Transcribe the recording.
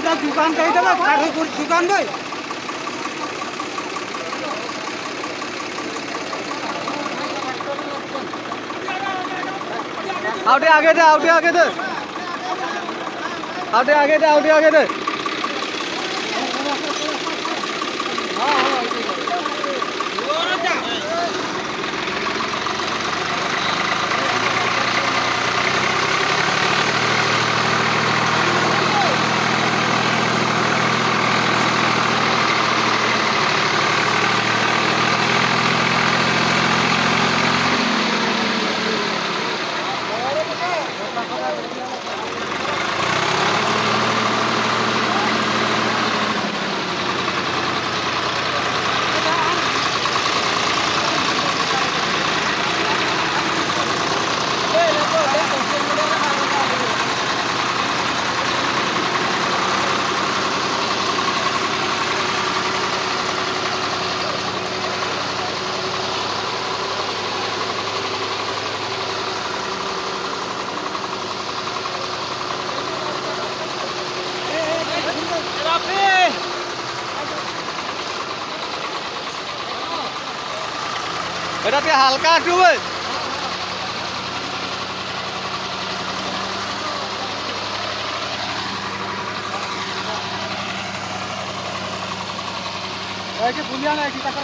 একটা দোকান কই দেবে কাঠের দোকান কই आउटे आगे दे आउटे आगे दे आउटे आगे दे आउटे आगे दे এটাতে হালকা একটু বুলিয়া নাই